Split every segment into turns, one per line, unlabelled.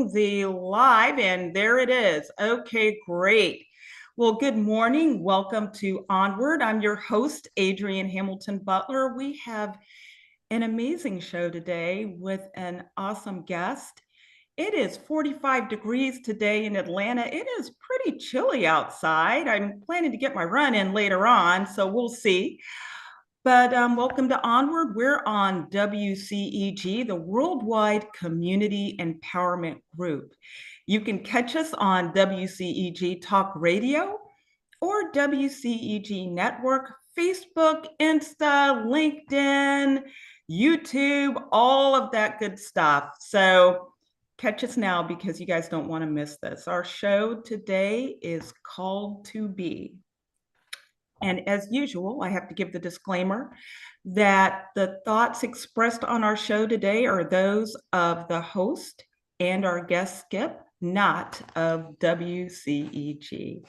The live, and there it is. Okay, great. Well, good morning. Welcome to Onward. I'm your host, Adrianne Hamilton Butler. We have an amazing show today with an awesome guest. It is 45 degrees today in Atlanta. It is pretty chilly outside. I'm planning to get my run in later on, so we'll see. But welcome to Onward. We're on WCEG, the Worldwide Community Empowerment Group. You can catch us on WCEG Talk Radio or WCEG Network, Facebook, Insta, LinkedIn, YouTube, all of that good stuff. So catch us now because you guys don't want to miss this. Our show today is Called to Be. And as usual, I have to give the disclaimer that the thoughts expressed on our show today are those of the host and our guest Skip, not of WCEG.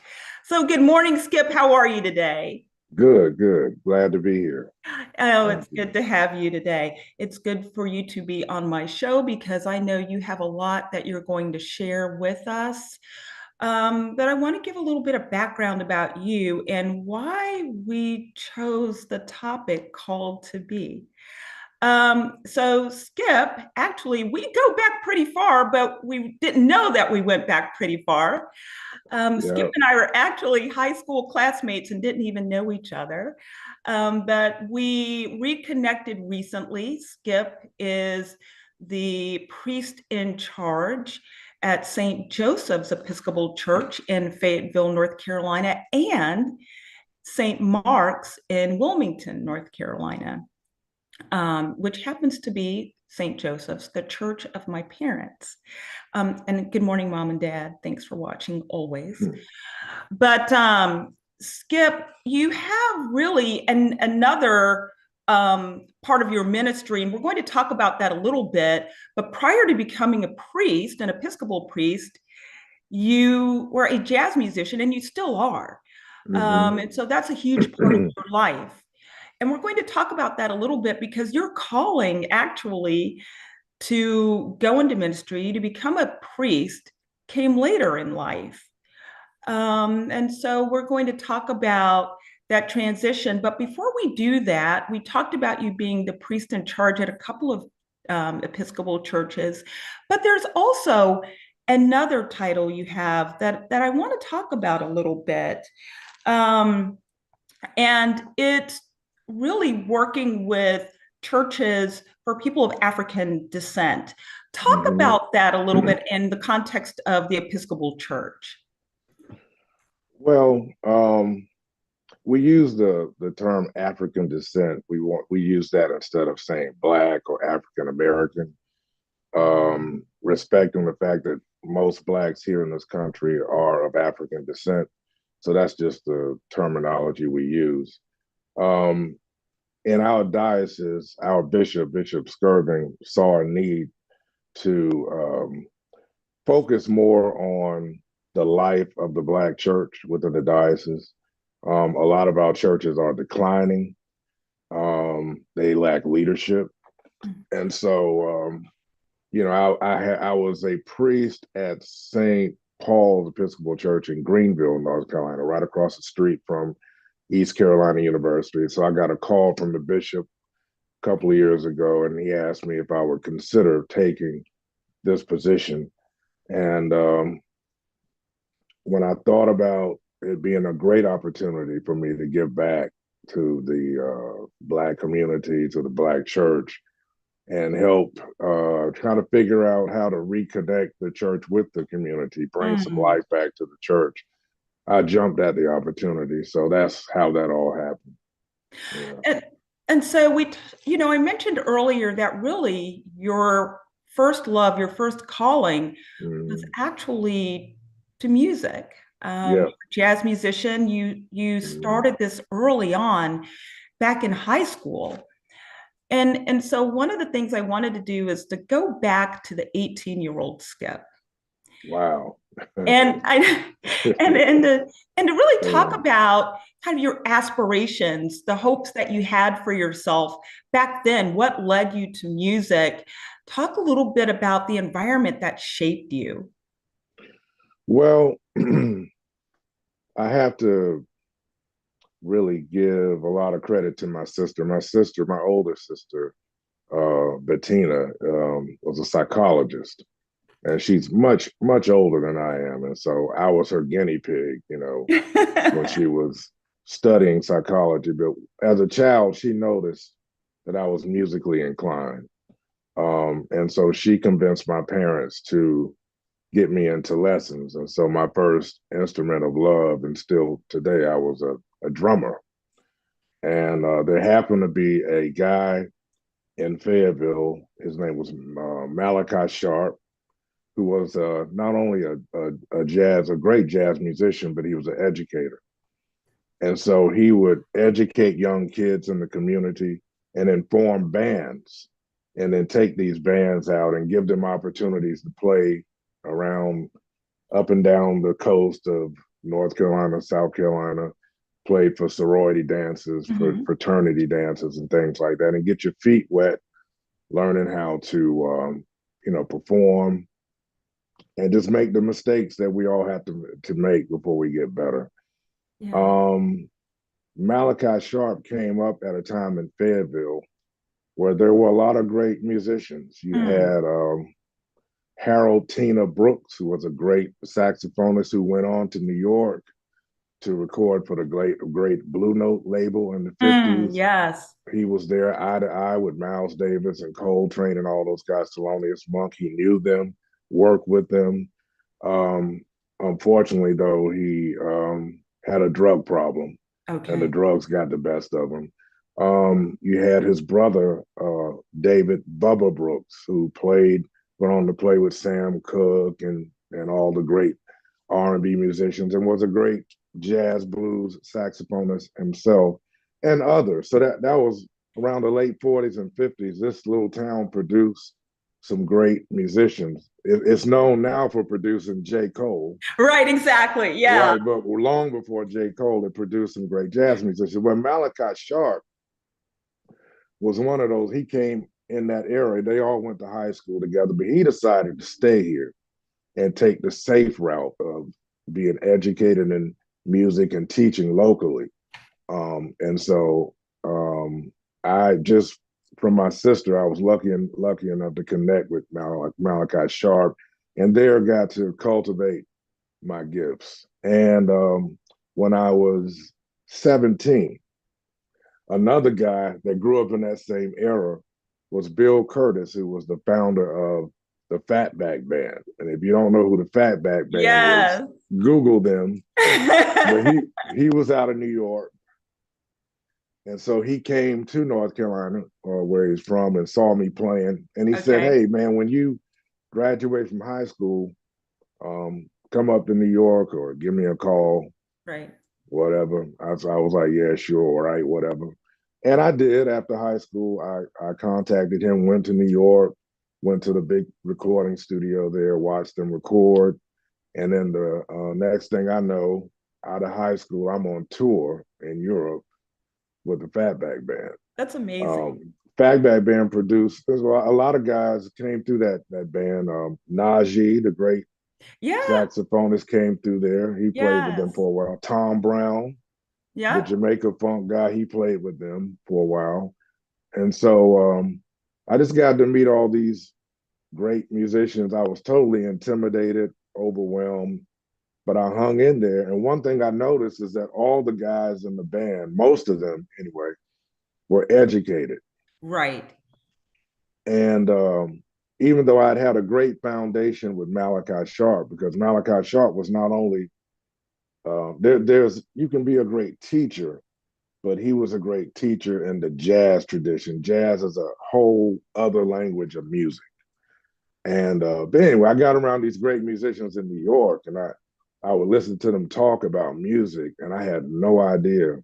So good morning, Skip. How are you today?
Good, good. Glad to be here.
Oh,
Thank
it's
you.
good to have you today. It's good for you to be on my show because I know you have a lot that you're going to share with us. But I want to give a little bit of background about you and why we chose the topic called to be. So Skip, actually, we go back pretty far, but we didn't know that we went back pretty far. Skip
Yeah.
and I were actually high school classmates and didn't even know each other. But we reconnected recently. Skip is the priest in charge at St. Joseph's Episcopal Church in Fayetteville, North Carolina, and St. Mark's in Wilmington, North Carolina, which happens to be St. Joseph's, the church of my parents. And good morning, Mom and Dad. Thanks for watching always.
Hmm.
But Skip, you have really another part of your ministry, and we're going to talk about that a little bit. But prior to becoming a priest, an Episcopal priest, you were a jazz musician, and you still are.
Hmm.
And so that's a huge part of your life. And we're going to talk about that a little bit because your calling actually to go into ministry, to become a priest, came later in life. And so we're going to talk about that transition. But before we do that, we talked about you being the priest in charge at a couple of Episcopal churches, but there's also another title you have that I want to talk about a little bit. Um, and it's really working with churches for people of African descent. Talk
Hmm.
about that a little bit in the context of the Episcopal Church.
Well, we use the term African descent. We use that instead of saying Black or African American, respecting the fact that most Blacks here in this country are of African descent. So that's just the terminology we use. Um, in our diocese, our bishop, Bishop Skirving, saw a need to focus more on the life of the Black church within the diocese. A lot of our churches are declining. They lack leadership. And so, I was a priest at St. Paul's Episcopal Church in Greenville, North Carolina, right across the street from East Carolina University. So I got a call from the bishop a couple of years ago, and he asked me if I would consider taking this position. And when I thought about it being a great opportunity for me to give back to the Black community, to the Black church, and help kind of figure out how to reconnect the church with the community, bring some
Mm.
life back to the church, I jumped at the opportunity. So that's how that all happened. Yeah.
And, and so I mentioned earlier that really your first love, your first calling was
Mm.
actually to music.
Yeah.
Jazz musician, you
Mm.
started this early on back in high school. And so one of the things I wanted to do is to go back to the 18-year-old Skip.
Wow.
And I and to really talk
Yeah.
about kind of your aspirations, the hopes that you had for yourself back then, what led you to music. Talk a little bit about the environment that shaped you.
Well, I have to really give a lot of credit to my sister. My older sister, Bettina, was a psychologist, and she's much older than I am, and so I was her guinea pig, when she was studying psychology. But as a child, she noticed that I was musically inclined, and so she convinced my parents to get me into lessons. And so my first instrument of love, and still today, I was a drummer. And there happened to be a guy in Fayetteville. His name was Malachi Sharp, who was not only a great jazz musician, but he was an educator. And so he would educate young kids in the community and inform bands, and then take these bands out and give them opportunities to play around up and down the coast of North Carolina, South Carolina, played for sorority dances, for
Mhm.
fraternity dances, and things like that, and get your feet wet, learning how to, perform and just make the mistakes that we all have to make before we get better.
Yeah.
Um, Malachi Sharp came up at a time in Fayetteville where there were a lot of great musicians. You
Mm.
had Harold Tina Brooks, who was a great saxophonist who went on to New York to record for the great Blue Note label in the
Mm,
50s.
yes.
He was there eye to eye with Miles Davis and Coltrane and all those guys, Thelonious Monk. He knew them, worked with them. Um, Unfortunately, though, he had a drug problem, and the
Okay.
drugs got the best of him. You had his brother, David Bubba Brooks, who went on to play with Sam Cooke and all the great R&B musicians, and was a great jazz blues saxophonist himself, and others. So that was around the late 40s and 50s. This little town produced some great musicians. It's known now for producing J. Cole,
Right, exactly. Yeah.
right? But long before J. Cole, it produced some great jazz musicians. When Malachi Sharp was one of those, he came in that era. They all went to high school together, but he decided to stay here and take the safe route of being educated in music and teaching locally. And so I just, from my sister, I was lucky enough to connect with Malachi Sharp, and there got to cultivate my gifts. And when I was 17, another guy that grew up in that same era was Bill Curtis, who was the founder of the Fatback Band. And if you don't know who the Fatback Band is,
Yes.
Google them. But he was out of New York, and so he came to North Carolina, or where he's from, and saw me playing. And he said,
Okay.
"Hey, man, when you graduate from high school, come up to New York or give me a call,
Right.
whatever." I was like, "Yeah, sure, all right, whatever." And I did. After high school, I contacted him, went to New York, went to the big recording studio there, watched them record. And then the next thing I know, out of high school, I'm on tour in Europe with the Fatback Band.
That's amazing.
Fatback Band produced. There's a lot of guys came through that band. Najee, the great
Yeah.
saxophonist, came through there. He played with them
Yes.
for a while. Tom Brown, the
Yep.
Jamaica funk guy, he played with them for a while. And so I just got to meet all these great musicians. I was totally intimidated, overwhelmed, but I hung in there. And one thing I noticed is that all the guys in the band, most of them anyway, were educated.
Right.
And even though I'd had a great foundation with Malachi Sharp, because Malachi Sharp was not only there's you can be a great teacher, but he was a great teacher in the jazz tradition. Jazz is a whole other language of music. And but anyway, I got around these great musicians in New York, and I would listen to them talk about music, and I had no idea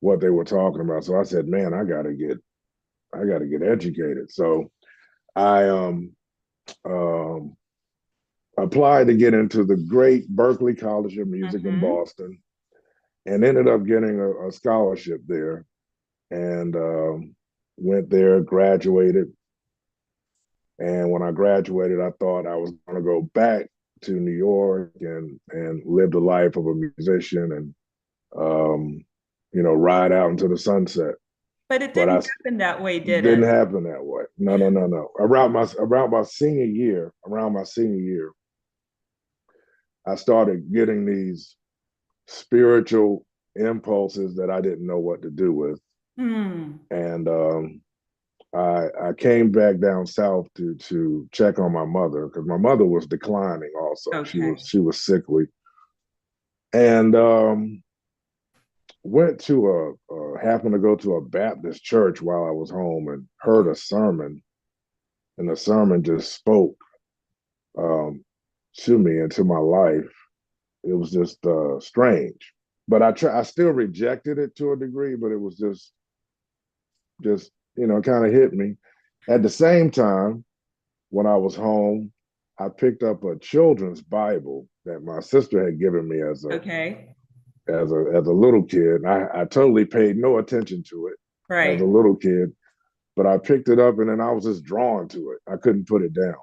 what they were talking about. So I said, "Man, I got to get educated." So I um, applied to get into the great Berklee College of Music in
Hmm.
Boston, and ended up getting a scholarship there, and went there, graduated, And when I graduated, I thought I was going to go back to New York and live the life of a musician and ride out into the sunset.
But it
But I
didn't happen that way, did
didn't
it?
happen that way. No, no, no, no. Around my senior year, I started getting these spiritual impulses that I didn't know what to do with,
Hmm.
and I came back down south to check on my mother because my mother was declining. Also,
Okay.
she was sickly, and went to happened to go to a Baptist church while I was home and heard a sermon, and the sermon just spoke um, to me and to my life. It was just strange, but I still rejected it to a degree, but it was just kind of hit me. At the same time, when I was home, I picked up a children's Bible that my sister had given me
Okay.
as a little kid. And I totally paid no attention to it as a
Right.
little kid, but I picked it up and then I was just drawn to it. I couldn't put it down.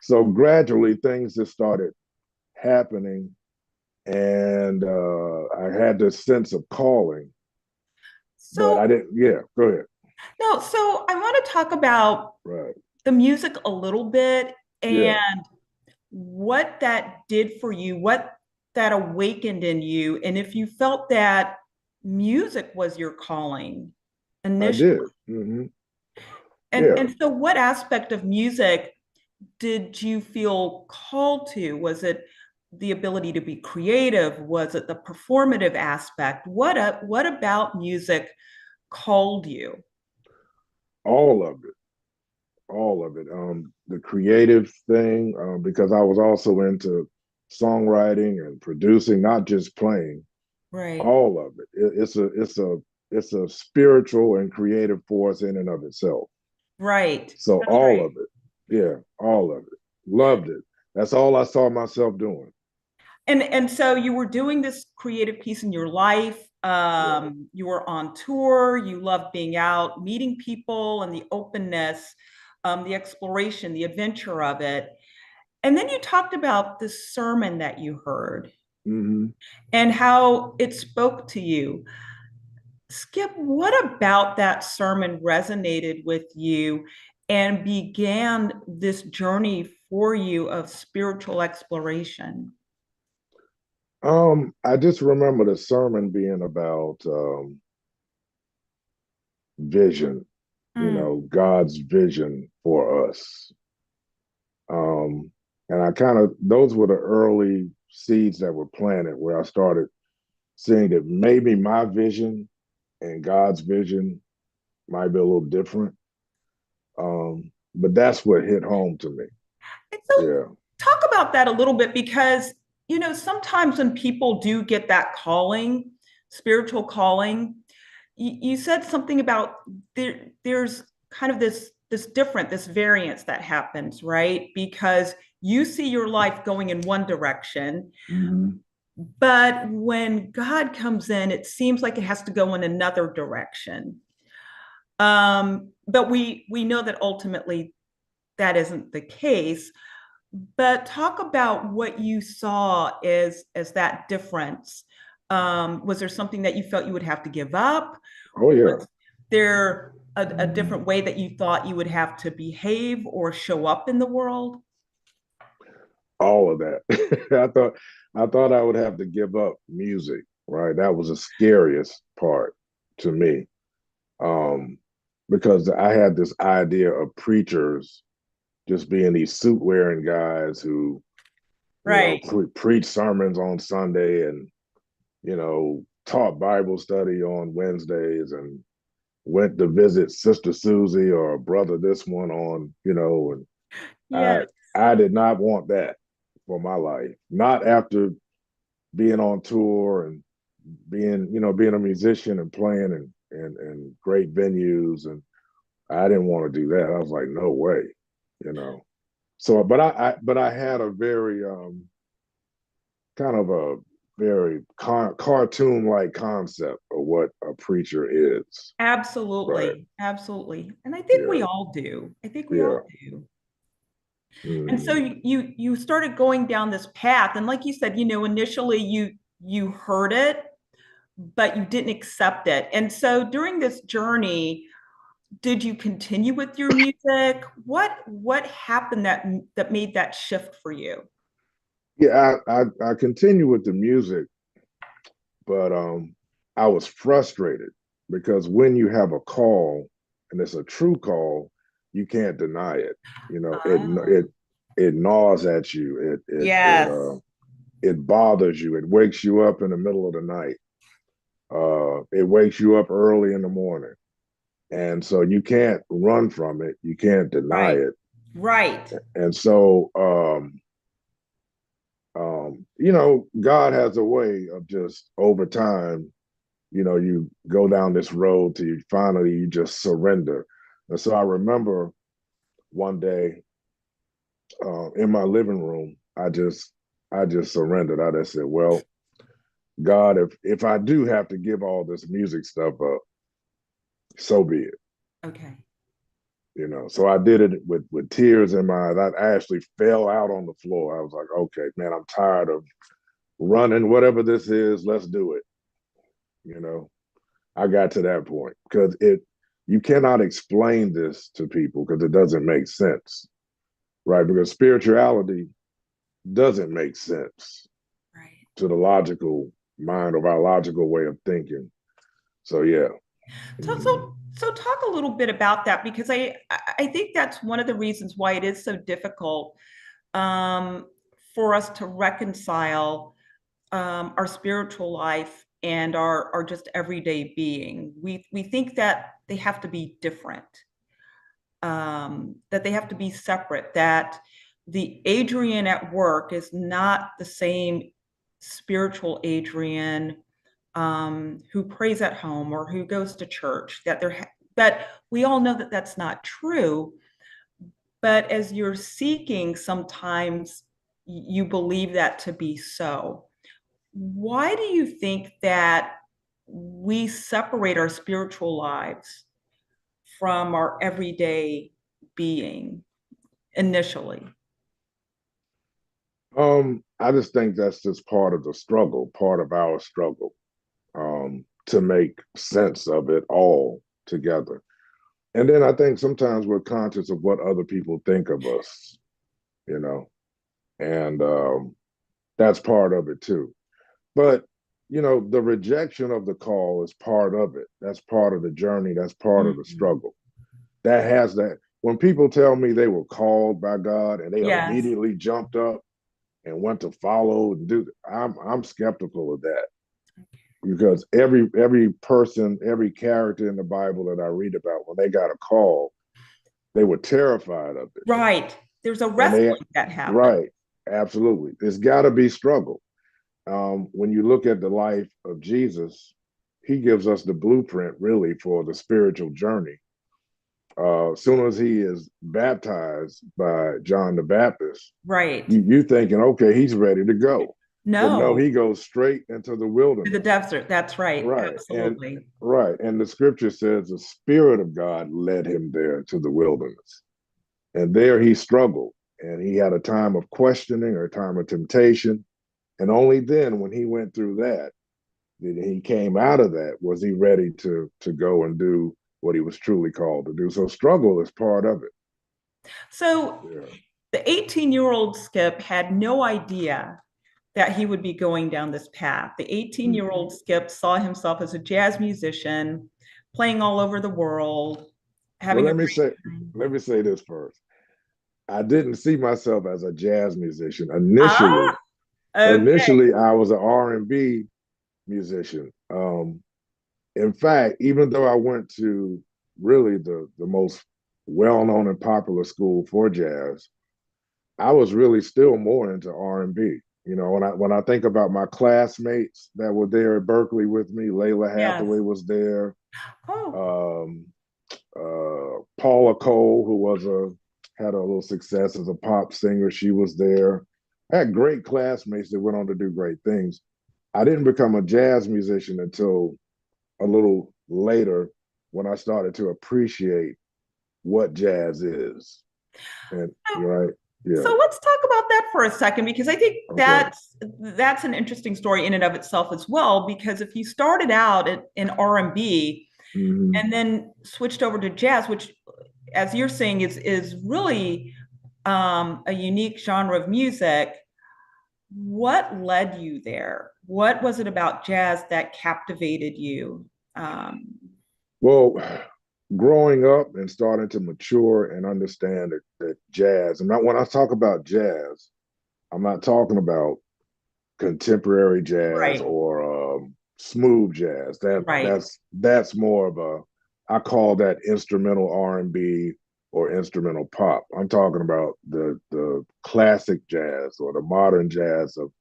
So gradually things just started happening, and I had this sense of calling, but I
So,
didn't. Yeah, go ahead.
no, so I want to talk about
Right.
the music a little bit and
Yeah,
what that did for you, what that awakened in you, and if you felt that music was your calling
I
initially.
did.
And
Yeah.
and so what aspect of music did you feel called to? Was it the ability to be creative? Was it the performative aspect? What about music called you?
All of it. All of it. The creative thing, because I was also into songwriting and producing, not just playing.
Right.
All of it. It's a spiritual and creative force in and of itself.
Right.
So
That's
all
right.
of it. Yeah, all of it. Loved it. That's all I saw myself doing.
And so you were doing this creative piece in your life.
Right.
You were on tour. You loved being out, meeting people, and the openness, the exploration, the adventure of it. And then you talked about this sermon that you heard
Mm-hmm.
and how it spoke to you. Skip, what about that sermon resonated with you and began this journey for you of spiritual exploration?
I just remember the sermon being about vision,
Mm,
God's vision for us. Um, and I kind of, those were the early seeds that were planted where I started seeing that maybe my vision and God's vision might be a little different. But that's what hit home to me.
and so
Yeah.
talk about that a little bit because, sometimes when people do get that calling, spiritual calling, you said something about there's kind of this variance that happens, right? Because you see your life going in one direction,
Mm-hmm.
but when God comes in, it seems like it has to go in another direction. But we know that ultimately that isn't the case. But talk about what you saw as that difference. Was there something that you felt you would have to give up?
Oh, yeah.
Was there a different way that you thought you would have to behave or show up in the world?
All of that. I thought I would have to give up music, right? That was the scariest part to me. Um, because I had this idea of preachers just being these suit wearing guys who,
Right.
preach sermons on Sunday and, taught Bible study on Wednesdays and went to visit Sister Susie or Brother this one on, and
Yeah.
I I did not want that for my life. Not after being on tour and being a musician and playing in great venues, and I didn't want to do that. I was like, no way, you know. So, but I had a very kind of a very cartoon like concept of what a preacher is, right?
Absolutely. Absolutely. And I think we
Yeah,
all do. I think we
yeah,
all do. And so
Mhm.
you started going down this path, and like you said, initially you heard it, but you didn't accept it. And so during this journey, did you continue with your music? What happened that made that shift for you?
Yeah, I continue with the music, but I was frustrated because when you have a call and it's a true call, you can't deny it. You know,
Ah,
it gnaws at you.
yes,
It bothers you. It wakes you up in the middle of the night. It wakes you up early in the morning, and so you can't run from it. You can't deny
right,
it.
right.
And so, God has a way of just over time, you go down this road till you finally you just surrender. And so I remember one day in my living room, I just surrendered. I just said, well, God, if I do have to give all this music stuff up, so be it.
Okay.
So I did it with tears in my eyes. I actually fell out on the floor. I was like, okay, man, I'm tired of running, whatever this is, let's do it. You know, I got to that point because you cannot explain this to people because it doesn't make sense, right? Because spirituality doesn't make sense
Right.
to the logical mind of our logical way of thinking. So yeah.
So so talk a little bit about that, because I think that's one of the reasons why it is so difficult, um, for us to reconcile, our spiritual life and our just everyday being. We think that they have to be different, that they have to be separate, that the Adrianne at work is not the same spiritual Adrianne, who prays at home or who goes to church. That we all know that that's not true. But as you're seeking, sometimes you believe that to be so. Why do you think that we separate our spiritual lives from our everyday being initially?
I just think that's just part of the struggle, part of our struggle, to make sense of it all together. And then I think sometimes we're conscious of what other people think of us, you know, and that's part of it too. But the rejection of the call is part of it. That's part of the journey. That's part of the
Mhm.
struggle. That has that. When people tell me they were called by God and they
Yes.
immediately jumped up and went to follow and do, I'm skeptical of that because every person, every character in the Bible that I read about, when they got a call, they were terrified of it,
Right. There's a
and they
wrestling that happens.
right, absolutely. There's got to be struggle. When you look at the life of Jesus, he gives us the blueprint really for the spiritual journey. As soon as he is baptized by John the Baptist,
Right.
you thinking, okay, he's ready to go. But no,
No,
he goes straight into the
to the
wilderness.
desert. That's right.
Right. And
Absolutely.
right. And the scripture says the Spirit of God led him there to the wilderness. And there he struggled. And he had a time of questioning or a time of temptation. And only then, when he went through that, then he came out of that, was he ready to go and do what he was truly called to do. So struggle is part of it.
So
Yeah.
the 18-year-old Skip had no idea that he would be going down this path. The 18-year-old Skip saw himself as a jazz musician, playing all over the world,
Well,
having a great time.
let me say this first. I didn't see myself as a jazz musician
Ah,
initially.
okay.
Initially, I was an R&B musician. In fact, even though I went to really the most well-known and popular school for jazz, I was really still more into R&B. When I think about my classmates that were there at Berkeley with me, Layla
Yes.
Hathaway was there.
Oh,
Um, Paula Cole, who had a little success as a pop singer, she was there. I had great classmates that went on to do great things. I didn't become a jazz musician until a little later when I started to appreciate what jazz is. And
so
you're right. Yeah.
So let's talk about that for a second, because I think
Okay.
that's an interesting story in and of itself as well. Because if you started out in R&B
Hmm.
and then switched over to jazz, which, as you're saying, is really a unique genre of music, what led you there? What was it about jazz that captivated you? Um,
Well, growing up and starting to mature and understand that jazz, and when I talk about jazz, I'm not talking about contemporary jazz
right,
or smooth jazz.
right.
That's more of a, I call that instrumental R&B or instrumental pop. I'm talking about the classic jazz or the modern jazz of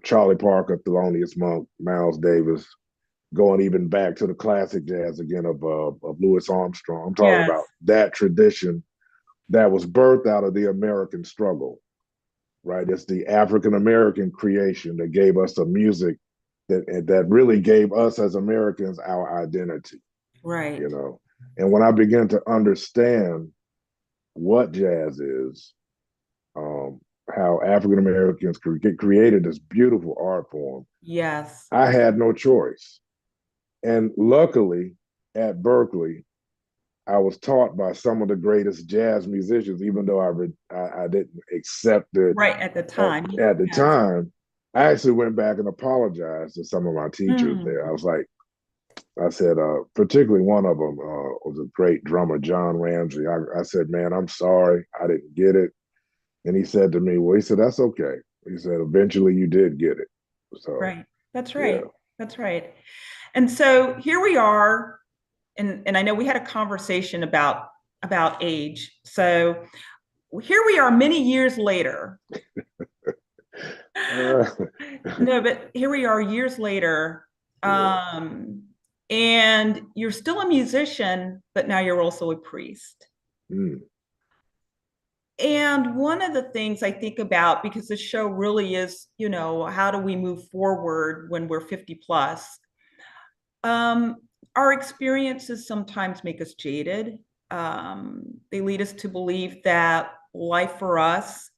Charlie Parker, Thelonious Monk, Miles Davis, going even back to the classic jazz again of Louis Armstrong. I'm talking
Yes,
about that tradition that was birthed out of the American struggle, right? It's the African American creation that gave us a music that really gave us as Americans our identity, you
right.
know. And when I began to understand what jazz is, um, how African Americans created this beautiful art form,
Yes.
I had no choice. And luckily, at Berkeley, I was taught by some of the greatest jazz musicians, even though I didn't accept it
Right at the time.
at the
Yes.
time. I actually went back and apologized to some of my teachers
Mm,
there. I was like, I said, particularly one of them was a great drummer, John Ramsey. I said, man, I'm sorry, I didn't get it. And he said to me, well, he said, that's okay. He said, eventually you did get it. So,
right. That's
yeah.
right. That's right. And so here we are, and I know we had a conversation about age. So here we are many years later.
Uh,
No, but here we are years later.
yeah.
And you're still a musician, but now you're also a priest.
Mm,
And one of the things I think about, because the show really is, how do we move forward when we're 50 plus? Um, our experiences sometimes make us jaded. They lead us to believe that life for us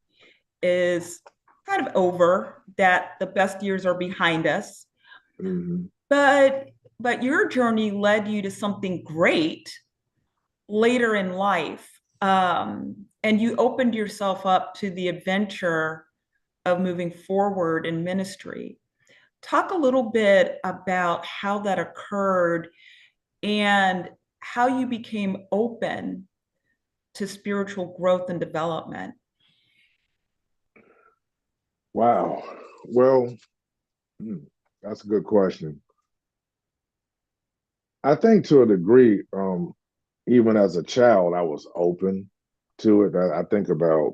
is kind of over, that the best years are behind us.
mm-hmm.
But but your journey led you to something great later in life. And you opened yourself up to the adventure of moving forward in ministry. Talk a little bit about how that occurred and how you became open to spiritual growth and development.
Wow. Well, hmm, that's a good question. I think to a degree, even as a child, I was open to it. I think about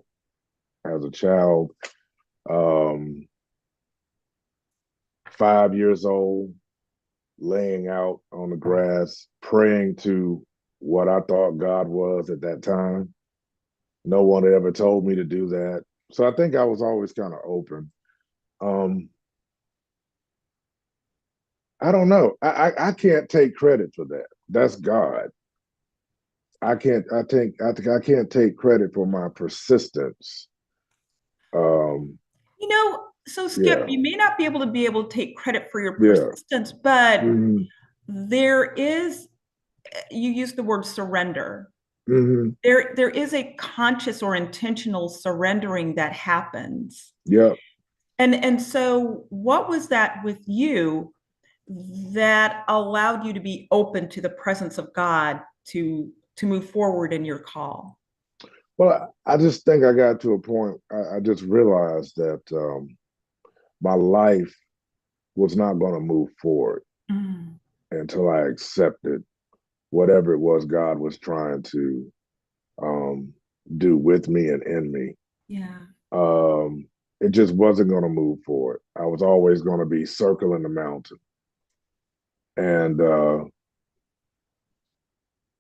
as a child, um, 5 years old, laying out on the grass, praying to what I thought God was at that time. No one had ever told me to do that. So I think I was always kind of open. Um, I don't know. I can't take credit for that. That's God. I can't take credit for my persistence. Um,
So Skip,
yeah,
you may not be able to take credit for your
yeah.
persistence, but
Hmm.
there is, you use the word surrender.
Hmm.
There is a conscious or intentional surrendering that happens.
Yeah.
And so what was that with you that allowed you to be open to the presence of God to move forward in your call?
Well, I just think I got to a point. I just realized that my life was not going to move forward
Mm,
until I accepted whatever it was God was trying to um, do with me and in me.
yeah.
It just wasn't going to move forward. I was always going to be circling the mountain. And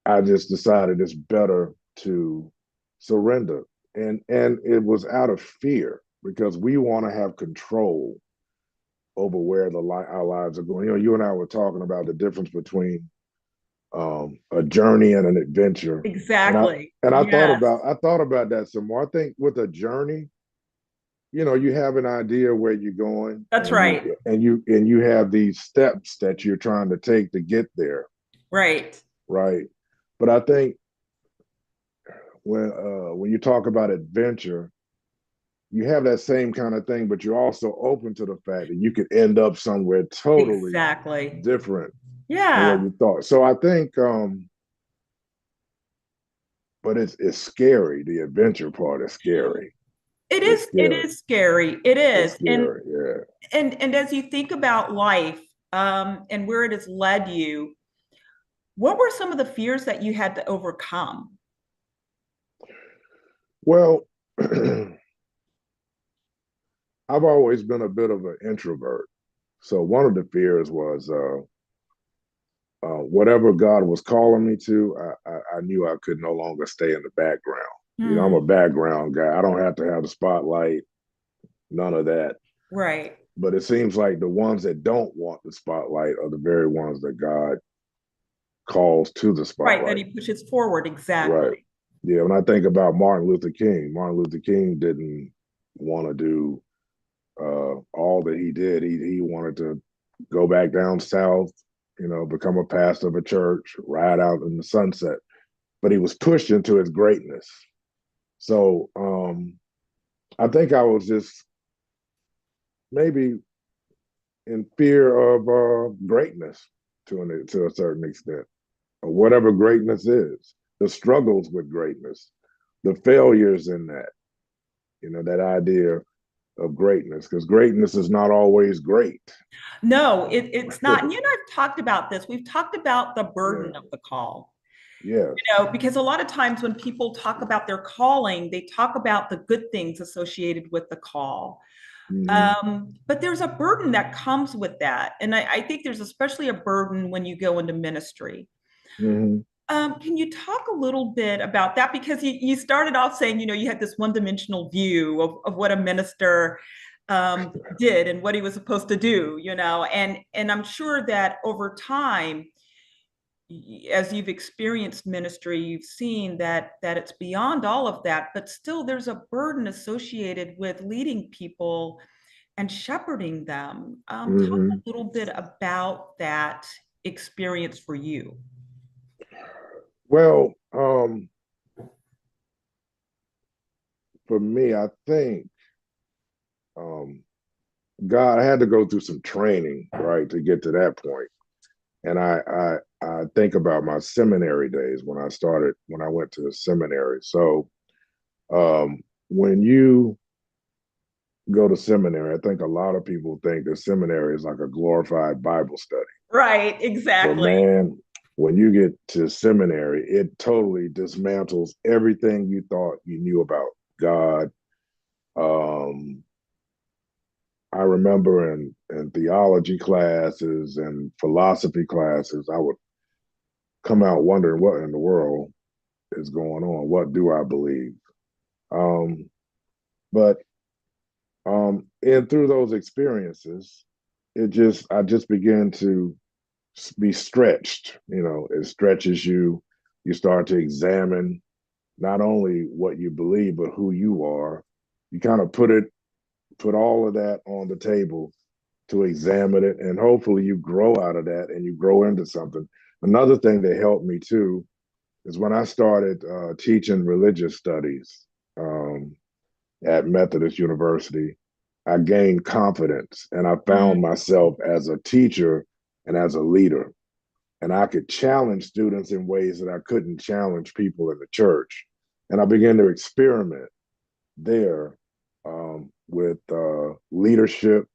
I just decided it's better to surrender. And it was out of fear because we want to have control over where our lives are going. You know, you and I were talking about the difference between a journey and an adventure. And I
Exactly.
and
Yes,
I thought about that some more. I think with a journey, you have an idea where you're going,
that's right.
and you have these steps that you're trying to take to get there,
Right.
right? But I think when you talk about adventure, you have that same kind of thing, but you're also open to the fact that you could end up somewhere totally
Exactly.
different than what
Yeah.
you thought. So I think, but it's scary. The adventure part is scary. It's
It
scary.
is scary. It
It's
is.
scary. Yeah.
And as you think about life, and where it has led you, what were some of the fears that you had to overcome?
Well, I've always been a bit of an introvert. So one of the fears was whatever God was calling me to, I knew I could no longer stay in the background. I'm a
Hmm.
background guy. I don't have to have the spotlight, none of that.
Right.
But it seems like the ones that don't want the spotlight are the very ones that God calls to the
Right. That
spotlight.
he pushes forward.
Right.
Exactly.
Yeah. When I think about Martin Luther King didn't want to do all that he did. He wanted to go back down south, become a pastor of a church, ride out in the sunset. But he was pushed into his greatness. So I think I was just maybe in fear of greatness to a certain extent, or whatever greatness is, the struggles with greatness, the failures in that, that idea of greatness, because greatness is not always great.
No, it's not. And you and I've talked about this. We've talked about the burden
Yeah.
of the call.
Yes.
Because a lot of times when people talk about their calling, they talk about the good things associated with the call.
Mm-hmm.
But there's a burden that comes with that. And I think there's especially a burden when you go into ministry.
Mm-hmm.
Can you talk a little bit about that? Because you started off saying, you had this one-dimensional view of what a minister did and what he was supposed to do, and I'm sure that over time, as you've experienced ministry, you've seen that it's beyond all of that, but still there's a burden associated with leading people and shepherding them. Talk a
Mm-hmm.
little bit about that experience for you.
Well, for me, I think um, God I had to go through some training, right, to get to that point. And I think about my seminary days when I went to the seminary. So when you go to seminary, I think a lot of people think that seminary is like a glorified Bible study.
Right,
But
exactly.
man, when you get to seminary, it totally dismantles everything you thought you knew about God. Um, I remember in theology classes and philosophy classes, I would come out wondering what in the world is going on. What do I believe? Um, but and through those experiences, I just began to be stretched. It stretches you. You start to examine not only what you believe but who you are. You kind of put all of that on the table to examine it, and hopefully you grow out of that and you grow into something. Another thing that helped me too is when I started teaching religious studies at Methodist University. I gained confidence and I found
Mm.
myself as a teacher and as a leader. And I could challenge students in ways that I couldn't challenge people in the church. And I began to experiment there with leadership,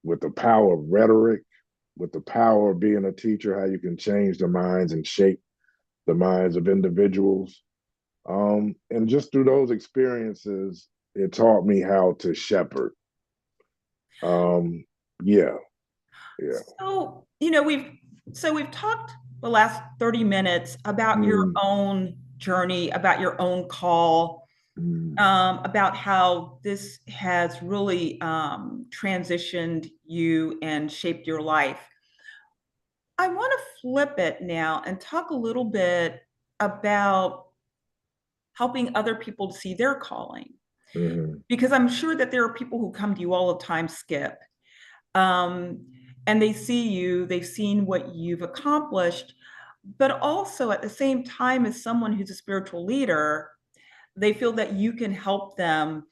with the power of rhetoric, with the power of being a teacher, how you can change the minds and shape the minds of individuals. And just through those experiences, it taught me how to shepherd. Um, yeah, yeah.
So, we've talked the last 30 minutes about your
Mm,
own journey, about your own call,
mm,
about how this has really transitioned you and shaped your life. I want to flip it now and talk a little bit about helping other people to see their calling.
Hmm.
Because I'm sure that there are people who come to you all the time, Skip, um, and they see you, they've seen what you've accomplished, but also at the same time, as someone who's a spiritual leader, they feel that you can help them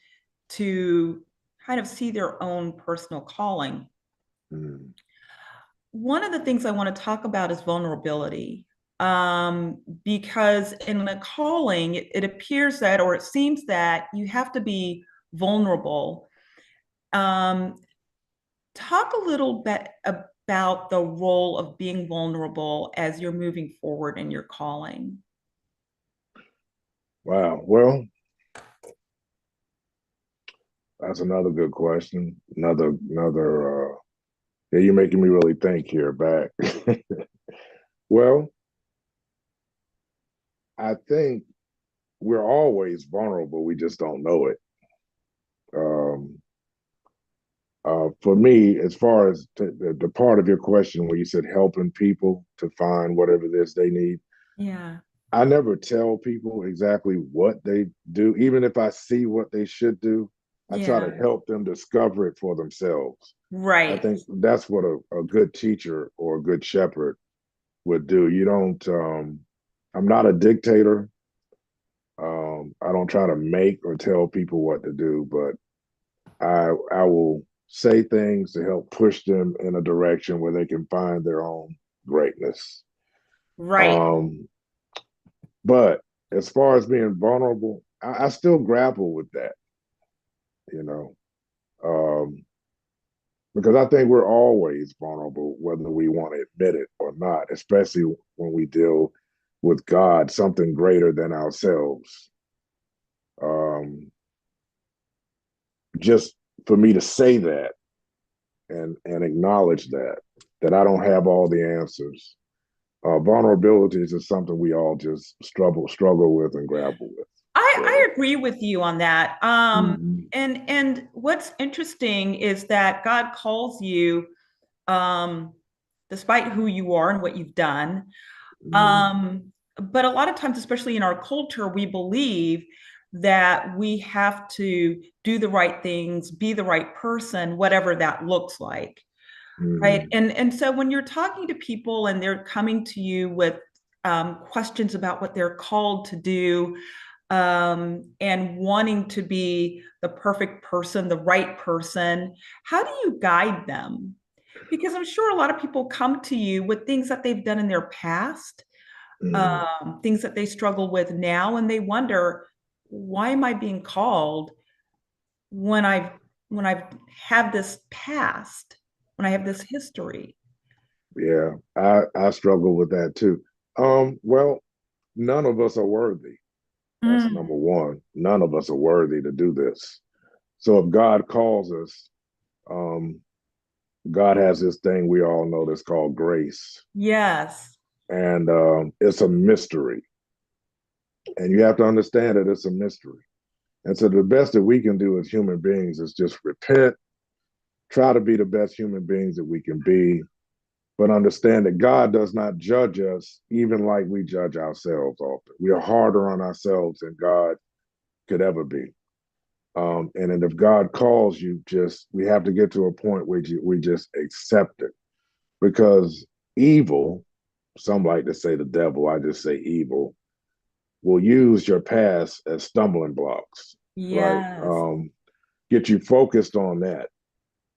to kind of see their own personal calling.
Hmm.
One of the things I want to talk about is vulnerability. Because in the calling, it appears that, or it seems that you have to be vulnerable. Um, Talk a little bit about the role of being vulnerable as you're moving forward in your calling.
Wow. Well, that's another good question. Yeah, you're making me really think here back. Well, I think we're always vulnerable. We just don't know it. Um, for me, as far as the part of your question where you said helping people to find whatever it is they need,
Yeah.
I never tell people exactly what they do. Even if I see what they should do, I try to
Yeah.
help them discover it for themselves. I
Right.
think that's what a good teacher or a good shepherd would do. You don't, I'm not a dictator. I don't try to make or tell people what to do, but I will say things to help push them in a direction where they can find their own greatness.
Right.
Um, but as far as being vulnerable, I still grapple with that, you know, um, because I think we're always vulnerable, whether we want to admit it or not, especially when we deal with God, something greater than ourselves. Um, just for me to say that and acknowledge that I don't have all the answers. Vulnerabilities is something we all just struggle with and grapple with.
I
So,
agree with you on that.
mm-hmm,
And what's interesting is that God calls you, um, despite who you are and what you've done.
mm-hmm,
But a lot of times, especially in our culture, we believe that we have to do the right things, be the right person, whatever that looks like. Right.
mm-hmm,
And so when you're talking to people and they're coming to you with questions about what they're called to do, and wanting to be the perfect person, the right person, how do you guide them? Because I'm sure a lot of people come to you with things that they've done in their past,
mm-hmm.
things that they struggle with now, and they wonder, why am I being called when I've had this past, when I have this history?
Yeah, I struggle with that too. Well, none of us are worthy. That's
Mm,
number one. None of us are worthy to do this. So if God calls us, um, God has this thing we all know that's called grace,
yes.
and it's a mystery, and you have to understand that it's a mystery. And so the best that we can do as human beings is just repent, try to be the best human beings that we can be, but understand that God does not judge us even like we judge ourselves often. We are harder on ourselves than God could ever be. And then if God calls you, just we have to get to a point where we just accept it because evil, some like to say the devil, I just say evil, will use your past as stumbling blocks, right?
Yes.
Get you focused on that.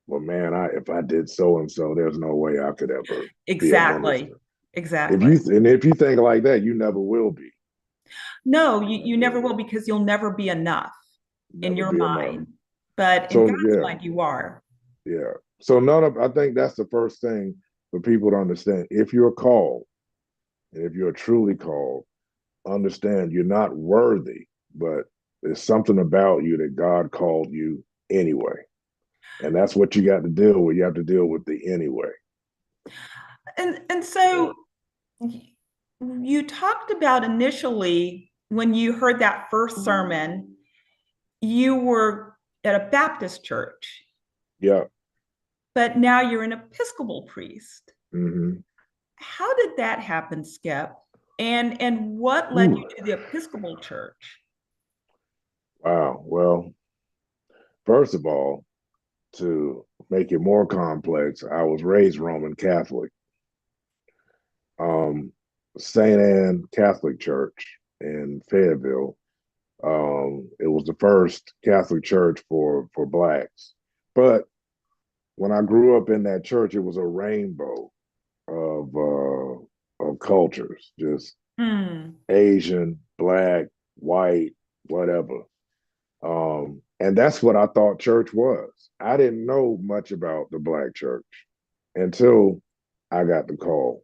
Well, man, if I did so and so, there's no way I could ever be a
Exactly.
minister.
Exactly.
If you think like that, you never will be.
No,
You
you
never
never will
will.
because you'll never be enough in
Never
your
be enough.
mind. But in
So
God's
yeah,
mind, you are.
yeah. So none of I think that's the first thing for people to understand. If you're called, and if you're truly called, understand you're not worthy, but there's something about you that God called you anyway. And that's what you got to deal with. You have to deal with the anyway.
And so you talked about initially when you heard that first sermon, you were at a Baptist church,
Yeah.
but now you're an Episcopal priest.
Mm-hmm.
how did that happen, Skip? And what led
Ooh,
you to the Episcopal Church?
wow. Well, first of all, to make it more complex, I was raised Roman Catholic. Um, St. Anne Catholic Church in Fayetteville. It was the first Catholic church for blacks. But when I grew up in that church, it was a rainbow of cultures, just
Hmm.
Asian, black, white, whatever. And that's what I thought church was. I didn't know much about the black church until I got the call.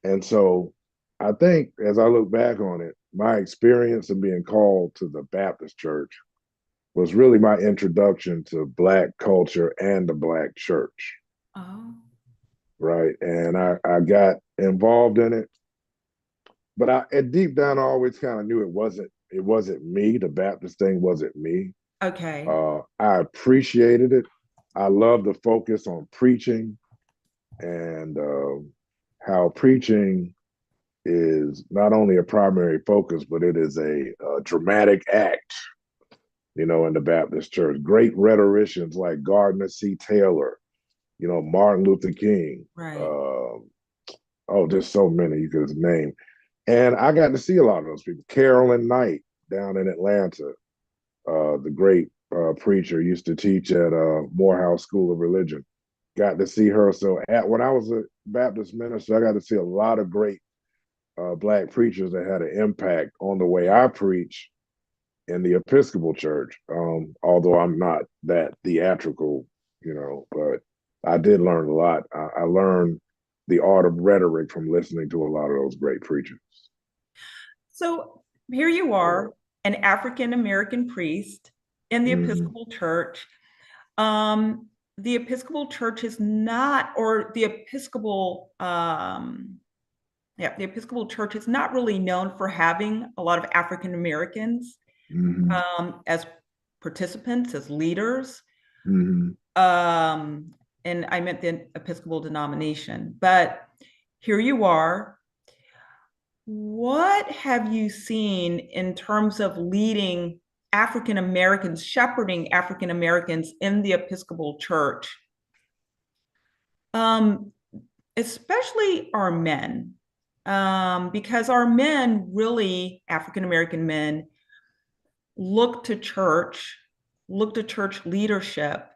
And so I think as I look back on it, my experience of being called to the Baptist church was really my introduction to black culture and the black church.
Oh,
Right. And I got involved in it, but deep down I always kind of knew it wasn't me. The Baptist thing wasn't me.
okay.
I appreciated it. I love the focus on preaching and how preaching is not only a primary focus, but it is a dramatic act, in the Baptist church. Great rhetoricians like Gardner C. Taylor, Martin Luther King.
Right.
Oh, just so many you could name. And I got to see a lot of those people. Carolyn Knight down in Atlanta, the great preacher, used to teach at Morehouse School of Religion. Got to see her. So when I was a Baptist minister, I got to see a lot of great black preachers that had an impact on the way I preach in the Episcopal Church. Although I'm not that theatrical, but I did learn a lot. I learned the art of rhetoric from listening to a lot of those great preachers.
So here you are, an African American priest in the
Mm-hmm.
Episcopal Church. Um, the Episcopal Church is not, or the Episcopal, the Episcopal Church is not really known for having a lot of African Americans
Mm-hmm.
as participants, as leaders.
Mm-hmm.
Um, and I meant the Episcopal denomination. But here you are. What have you seen in terms of leading African Americans, shepherding African Americans in the Episcopal Church? Um, Especially our men, because our men really, African American men, look to church, look to church leadership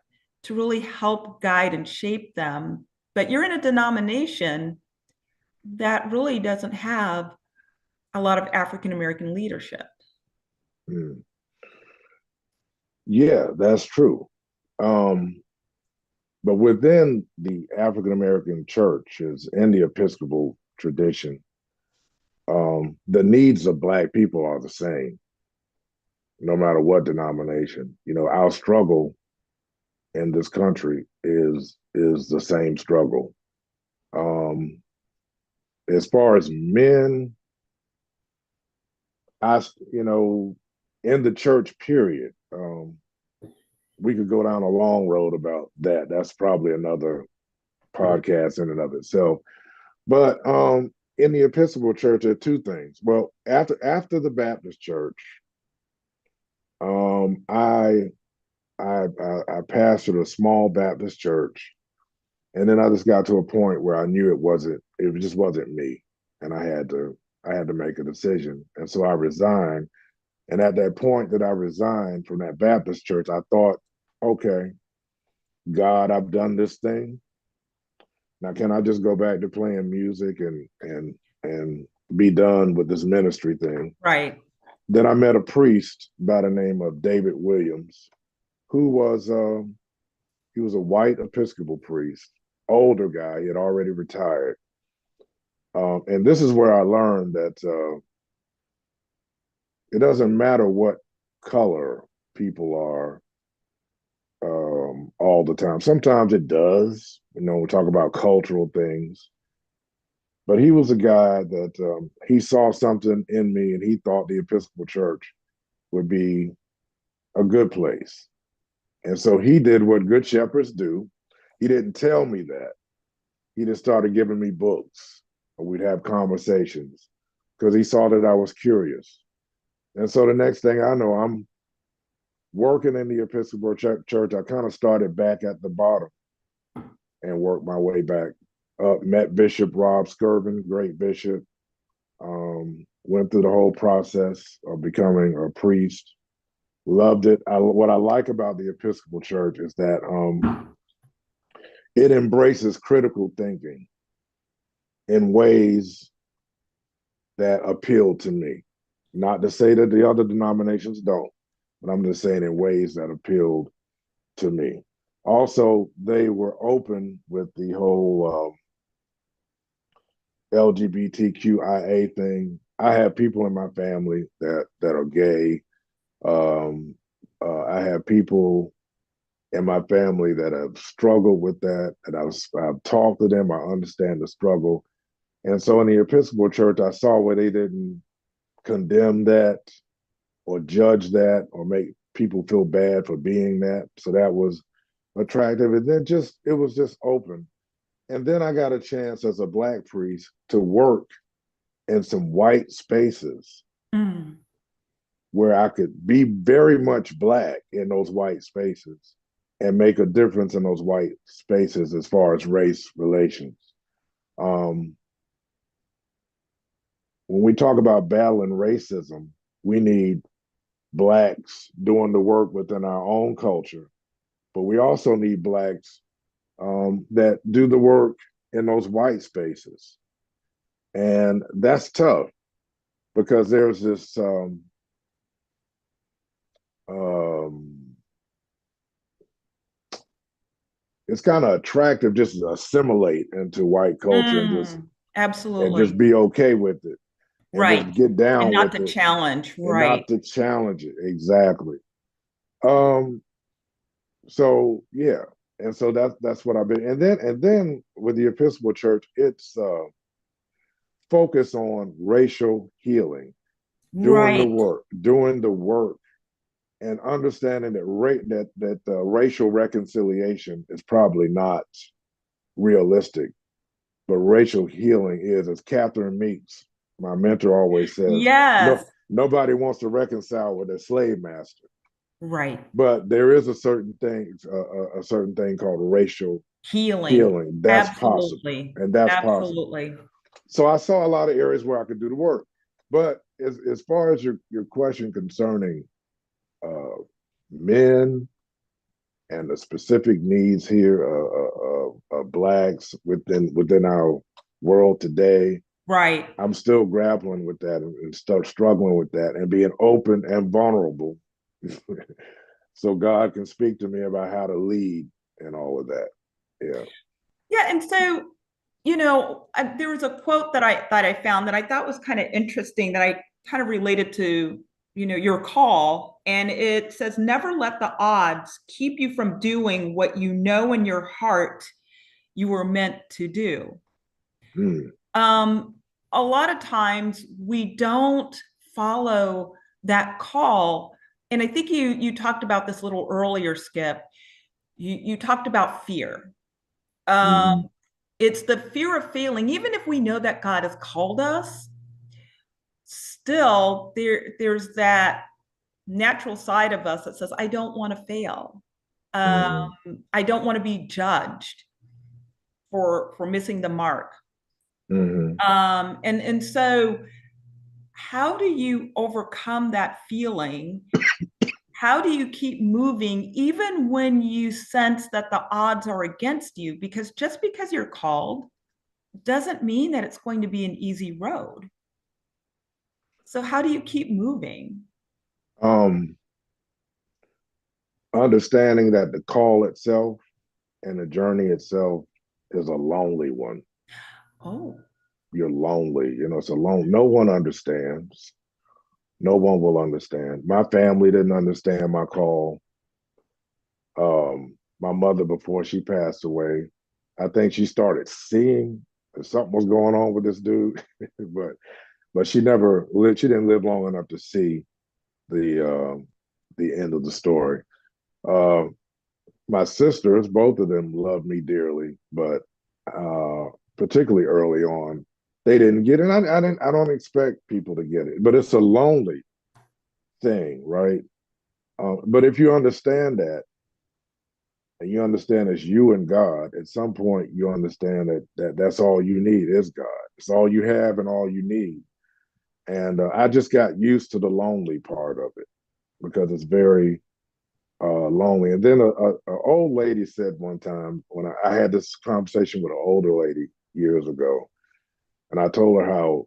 to really help guide and shape them. But you're in a denomination that really doesn't have a lot of African American leadership.
Mm. Yeah, that's true. Um, but within the African American churches in the Episcopal tradition, the needs of Black people are the same, no matter what denomination. Our struggle in this country is the same struggle. Um, as far as men, in the church period, we could go down a long road about that. That's probably another podcast in and of itself. But in the Episcopal Church, there are two things. Well, after the Baptist Church, I pastored a small Baptist church, and then I just got to a point where I knew it just wasn't me, and I had to make a decision, and so I resigned. And at that point that I resigned from that Baptist church, I thought, okay, God, I've done this thing. Now, can I just go back to playing music and be done with this ministry thing?
Right.
Then I met a priest by the name of David Williams, who he was a white Episcopal priest, older guy. He had already retired, and this is where I learned that it doesn't matter what color people are all the time. Sometimes it does. We talk about cultural things. But he was a guy that he saw something in me and he thought the Episcopal Church would be a good place. And so he did what good shepherds do. He didn't tell me that. He just started giving me books. We'd have conversations because he saw that I was curious. And so the next thing I know, I'm working in the Episcopal Church. I kind of started back at the bottom and worked my way back up. Met Bishop Rob Skirvin, great bishop. Went through the whole process of becoming a priest. Loved it. What I like about the Episcopal Church is that it embraces critical thinking in ways that appeal to me. Not to say that the other denominations don't, but I'm just saying in ways that appealed to me. Also, they were open with the whole LGBTQIA thing. I have people in my family that are gay. I have people in my family that have struggled with that, and I've talked to them. I understand the struggle, and so in the Episcopal Church, I saw where they didn't condemn that or judge that or make people feel bad for being that. So that was attractive, and then it was just open. And then I got a chance as a Black priest to work in some white spaces where I could be very much Black in those white spaces and make a difference in those white spaces as far as race relations. When we talk about battling racism, we need Blacks doing the work within our own culture, but we also need Blacks that do the work in those white spaces. And that's tough because there's this it's kind of attractive just to assimilate into white culture and just
absolutely.
be okay with it and
Right.
just get
And
down
not
with
to
it
challenge.
and
Right.
not to challenge it. Exactly. Um, so yeah. And so that's what I've been. And then with the Episcopal Church, it's focus on racial healing,
Right.
doing the work, and understanding that racial reconciliation is probably not realistic, but racial healing is, as Catherine Meeks, my mentor, always says, no,
Yes.
nobody wants to reconcile with a slave master,
Right.
but there is a certain thing called racial
Healing.
healing that's possible,
Absolutely.
and that's possible.
Absolutely.
So I saw a lot of areas where I could do the work. But as far as your question concerning uh, men and the specific needs here of Blacks within our world today,
Right.
I'm still grappling with that and start struggling with that and being open and vulnerable so God can speak to me about how to lead and all of that. Yeah.
Yeah. And so, there was a quote that I found that I thought was kind of interesting that I kind of related to, your call. And it says, never let the odds keep you from doing what you know in your heart you were meant to do.
Mm.
Um, a lot of times we don't follow that call. And I think you talked about this a little earlier, Skip. You talked about fear. Um,
Mm-hmm.
it's the fear of failing, even if we know that God has called us, still there's that natural side of us that says, I don't want to fail.
Mm-hmm.
I don't want to be judged for missing the mark.
Mm-hmm.
And so how do you overcome that feeling? How do you keep moving even when you sense that the odds are against you? Because just because you're called doesn't mean that it's going to be an easy road. So how do you keep moving?
Um, Understanding that the call itself and the journey itself is a lonely one.
Oh,
You're lonely, it's alone. No one understands. No one will understand. My family didn't understand my call. My mother, before she passed away, I think she started seeing that something was going on with this dude, but she never lived. She didn't live long enough to see the end of the story. Uh, my sisters, both of them, loved me dearly, but particularly early on, They didn't get it. I don't expect people to get it, but it's a lonely thing, right? But if you understand that, and you understand it's you and God, at some point you understand that's all you need is God. It's all you have and all you need. And I just got used to the lonely part of it because it's very lonely. And then a old lady said one time when I had this conversation with an older lady years ago, and I told her how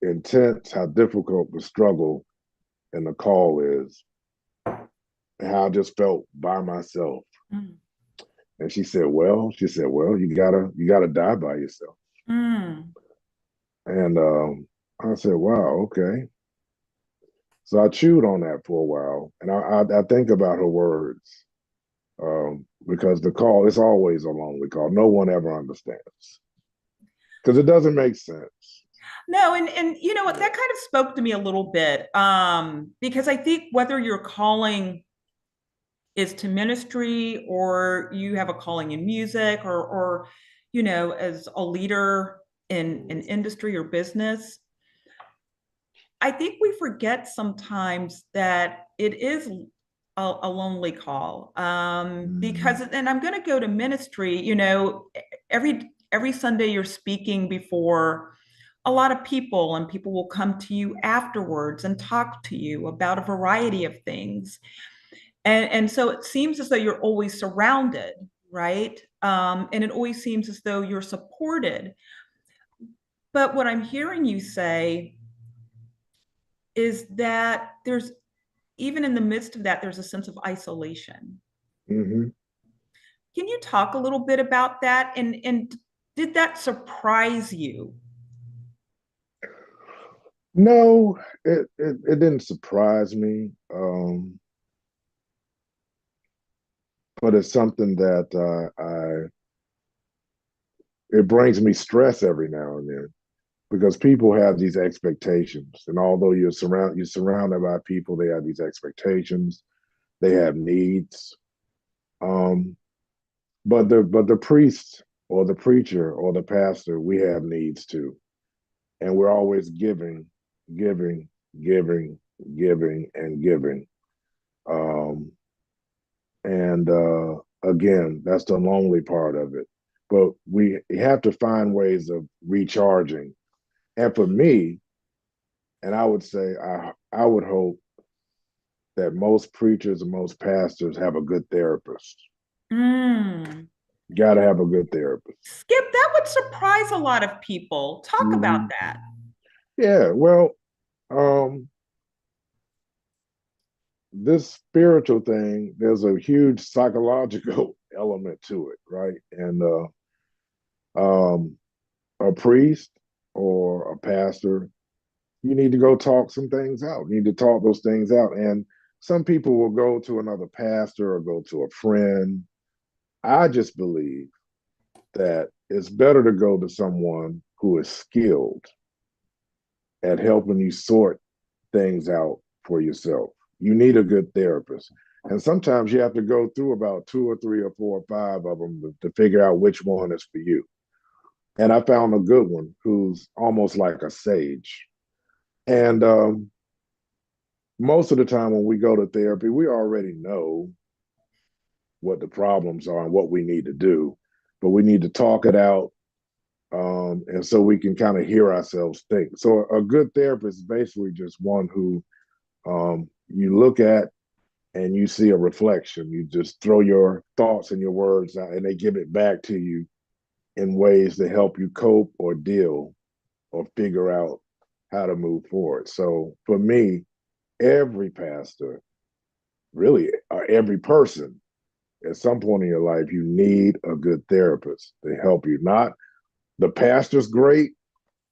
intense, how difficult the struggle and the call is, and how I just felt by myself.
Mm.
And she said, well, you gotta die by yourself.
Mm.
And I said, wow, okay. So I chewed on that for a while, and I think about her words because the call is always a lonely call. No one ever understands because it doesn't make sense.
No, and you know what, that kind of spoke to me a little bit, because I think whether your calling is to ministry or you have a calling in music or you know, as a leader in an industry or business, I think we forget sometimes that it is a lonely call, because, and I'm going to go to ministry, you know, every Sunday you're speaking before a lot of people, and people will come to you afterwards and talk to you about a variety of things. And so it seems as though you're always surrounded, right? And it always seems as though you're supported. But what I'm hearing you say is that there's, even in the midst of that, there's a sense of isolation.
Mm-hmm.
Can you talk a little bit about that? And did that surprise you?
No, it didn't surprise me, but it's something that it brings me stress every now and then because people have these expectations, and although you're surrounded by people, they have these expectations, they have needs. Um, but the priest or the preacher or the pastor, we have needs too, and we're always giving, giving, giving, giving, and giving. Um, and again, that's the lonely part of it. But we have to find ways of recharging. And for me, and I would say, I would hope that most preachers and most pastors have a good therapist.
Mm.
Got to have a good therapist.
Skip, that would surprise a lot of people. Talk about
Mm-hmm.
that.
Yeah, well, um, this spiritual thing, there's a huge psychological element to it, right? And a priest or a pastor, you need to go talk some things out. You need to talk those things out. And some people will go to another pastor or go to a friend. I just believe that it's better to go to someone who is skilled at helping you sort things out for yourself. You need a good therapist. And sometimes you have to go through about two or three or four or five of them to figure out which one is for you. And I found a good one who's almost like a sage. And most of the time when we go to therapy, we already know what the problems are and what we need to do, but we need to talk it out. And so we can kind of hear ourselves think. So a good therapist is basically just one who you look at and you see a reflection. You just throw your thoughts and your words out, and they give it back to you in ways to help you cope or deal or figure out how to move forward. So for me, every pastor, really, or every person, at some point in your life, you need a good therapist to help you. Not the pastor's great.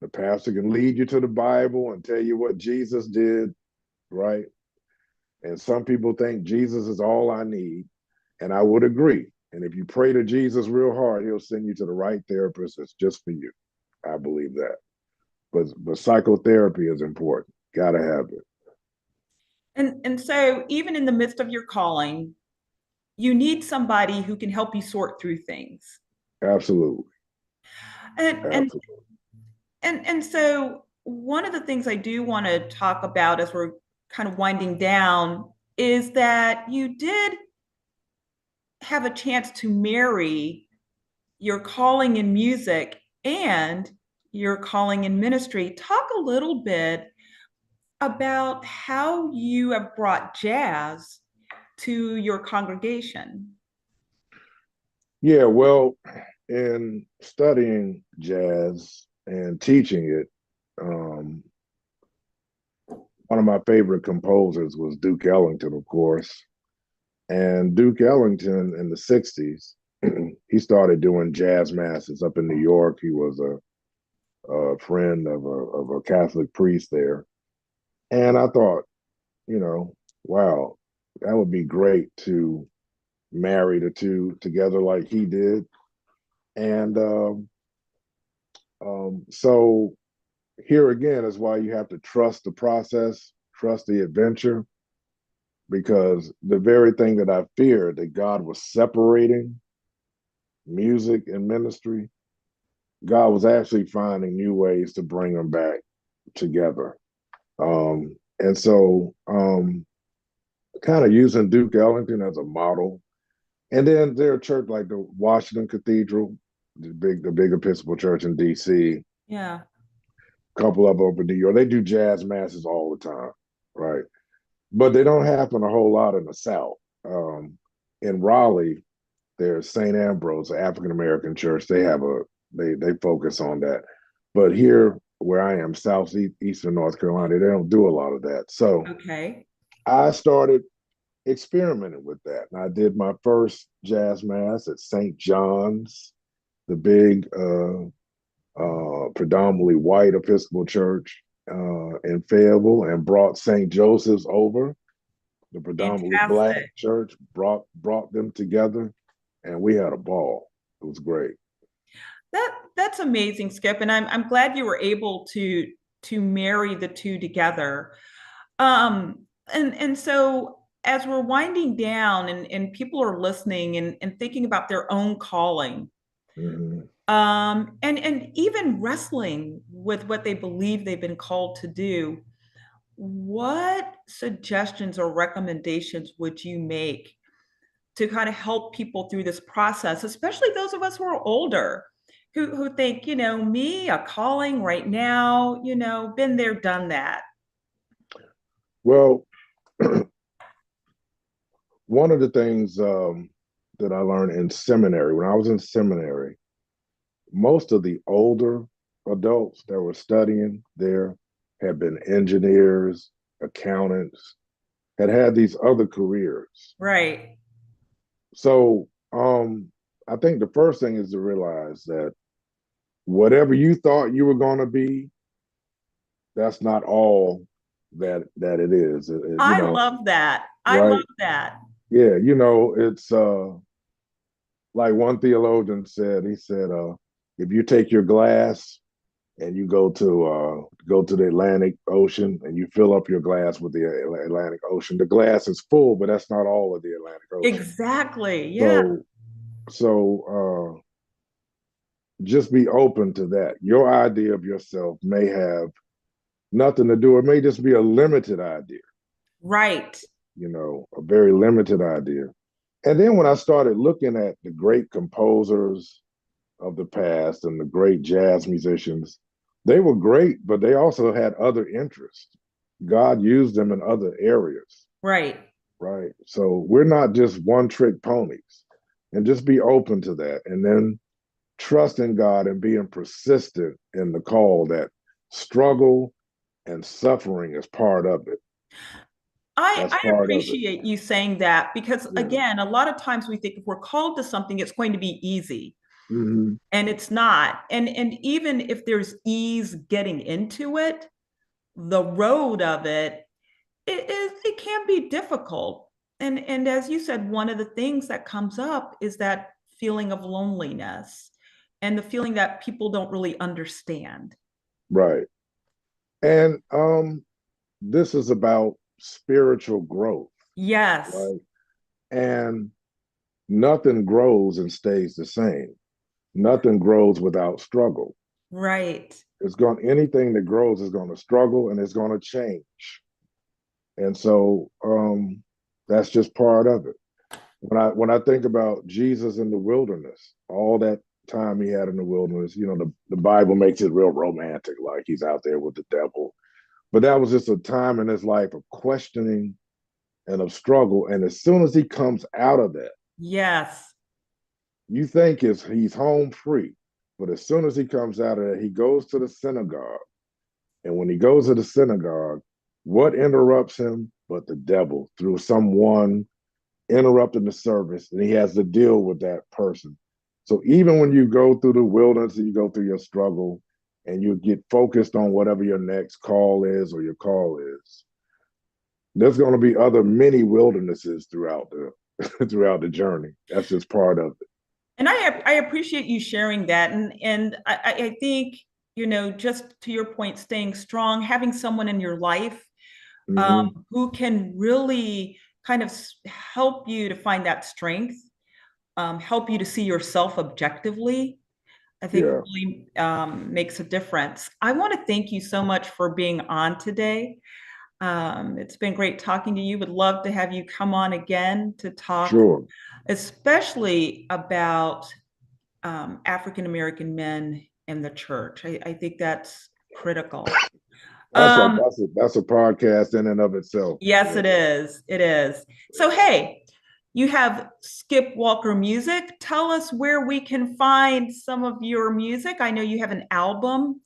The pastor can lead you to the Bible and tell you what Jesus did, right? And some people think Jesus is all I need. And I would agree. And if you pray to Jesus real hard, he'll send you to the right therapist that's just for you. I believe that. But psychotherapy is important. Gotta have it.
And so even in the midst of your calling, you need somebody who can help you sort through things.
Absolutely.
And
Absolutely.
And so one of the things I do want to talk about as we're kind of winding down is that you did have a chance to marry your calling in music and your calling in ministry. Talk a little bit about how you have brought jazz to your congregation.
Yeah, well, in studying jazz and teaching it, um, one of my favorite composers was Duke Ellington, of course. And Duke Ellington in the 60s, he started doing jazz masses up in New York. He was a friend of a Catholic priest there. And I thought, you know, wow, that would be great to marry the two together like he did. And so here again is why you have to trust the process, trust the adventure, because the very thing that I feared that God was separating music and ministry, God was actually finding new ways to bring them back together. And so kind of using Duke Ellington as a model. And then there are church like the Washington Cathedral, the big Episcopal church in DC,
Yeah.
a couple of them up in New York. They do jazz masses all the time, right? But they don't happen a whole lot in the South. In Raleigh, there's St. Ambrose, an African American church. They focus on that. But here where I am, southeastern North Carolina, they don't do a lot of that. So
Okay.
I started experimenting with that. And I did my first jazz mass at St. John's, the big predominantly white Episcopal church in Fayetteville, and brought St. Joseph's over, the predominantly black
Fantastic.
church, brought them together, and we had a ball. It was great.
That's amazing, Skip. And I'm glad you were able to marry the two together. And so as we're winding down and people are listening and thinking about their own calling,
Mhm.
and even wrestling with what they believe they've been called to do, what suggestions or recommendations would you make to kind of help people through this process, especially those of us who are older, who think, me, a calling right now, been there, done that.
Well, one of the things that I learned in seminary, when I was in seminary, most of the older adults that were studying there had been engineers, accountants, had these other careers.
Right.
So I think the first thing is to realize that whatever you thought you were going to be, that's not all that it is.
I love that. I love
Right?
that.
Yeah, it's like one theologian said. He said, if you take your glass and you go to the Atlantic Ocean and you fill up your glass with the Atlantic Ocean, the glass is full, but that's not all of the Atlantic Ocean.
Exactly. Yeah.
So just be open to that. Your idea of yourself may have nothing to do. It may just be a limited idea,
Right.
a very limited idea. And then when I started looking at the great composers of the past and the great jazz musicians, they were great, but they also had other interests. God used them in other areas,
Right.
right? So we're not just one trick ponies, and just be open to that. And then trust in God and being persistent in the call, that struggle and suffering is part of it. That's
I
part of it.
appreciate you saying that because,
Yeah.
again, a lot of times we think if we're called to something, it's going to be easy,
Mm-hmm.
and it's not. And even if there's ease getting into it, the road of it can be difficult. And as you said, one of the things that comes up is that feeling of loneliness and the feeling that people don't really understand.
Right. And this is about spiritual growth,
Yes.
right? And nothing grows and stays the same. Nothing grows without struggle.
Right.
anything that grows is going to struggle and it's going to change. And so that's just part of it. When I think about Jesus in the wilderness, all that time he had in the wilderness, the Bible makes it real romantic, like he's out there with the devil. But that was just a time in his life of questioning and of struggle. And as soon as he comes out of that,
yes,
you think he's home free. But as soon as he comes out of that, he goes to the synagogue. And when he goes to the synagogue, what interrupts him but the devil through someone interrupting the service, and he has to deal with that person. So even when you go through the wilderness and you go through your struggle and you get focused on whatever your next call is or your call is, there's going to be other many wildernesses throughout the journey. That's just part of it.
And I appreciate you sharing that. And I think, just to your point, staying strong, having someone in your life who can really kind of help you to find that strength, help you to see yourself objectively, I think really makes a difference. I want to thank you so much for being on today. It's been great talking to you. Would love to have you come on again to talk,
Sure.
especially about African American men in the church. I think that's critical.
That's a podcast in and of itself.
Yes, it is. It is. So, hey, you have Skip Walker Music. Tell us where we can find some of your music. I know you have an album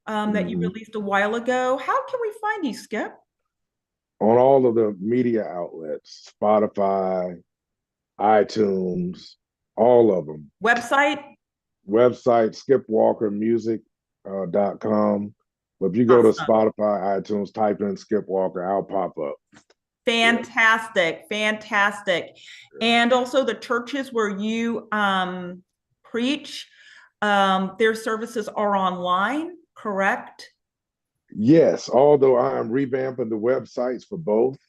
that you released a while ago. How can we find you, Skip?
On all of the media outlets, Spotify, iTunes, all of them.
Website,
skipwalkermusic.com. But if you go to Spotify, iTunes, type in Skip Walker, I'll pop up.
Fantastic, fantastic. And also the churches where you preach, their services are online, correct?
Yes, although I am revamping the websites for both,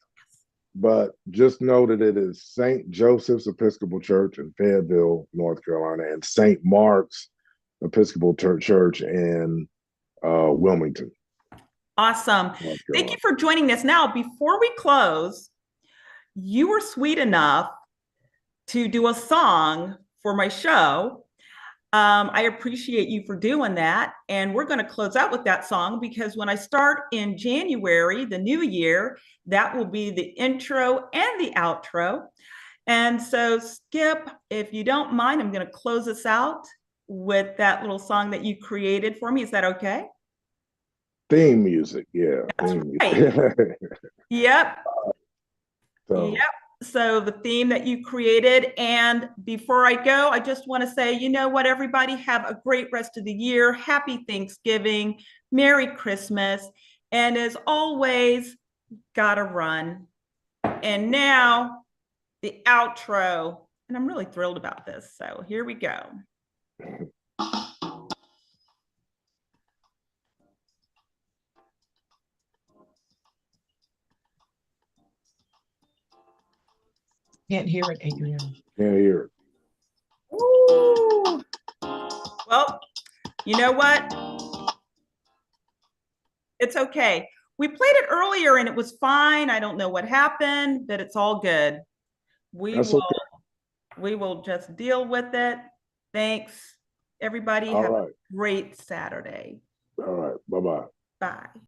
but just know that it is St. Joseph's Episcopal Church in Fayetteville, North Carolina, and St. Mark's Episcopal Church in Wilmington.
Awesome. Thank you for joining us. Now, before we close, you were sweet enough to do a song for my show. I appreciate you for doing that. And we're going to close out with that song because when I start in January, the new year, that will be the intro and the outro. And so, Skip, if you don't mind, I'm going to close us out with that little song that you created for me. Is that okay?
Theme music, yeah.
That's right. Yep.
So.
Yep. So the theme that you created. And before I go, I just want to say, you know what, everybody, have a great rest of the year. Happy Thanksgiving. Merry Christmas. And as always, gotta run. And now the outro. And I'm really thrilled about this. So here we go.
Can't hear it, Adrianne.
Can't hear it.
Ooh. Well, you know what? It's okay. We played it earlier and it was fine. I don't know what happened, but it's all good. We will just deal with it. Thanks. Everybody have a great Saturday.
All right. Bye-bye.
Bye.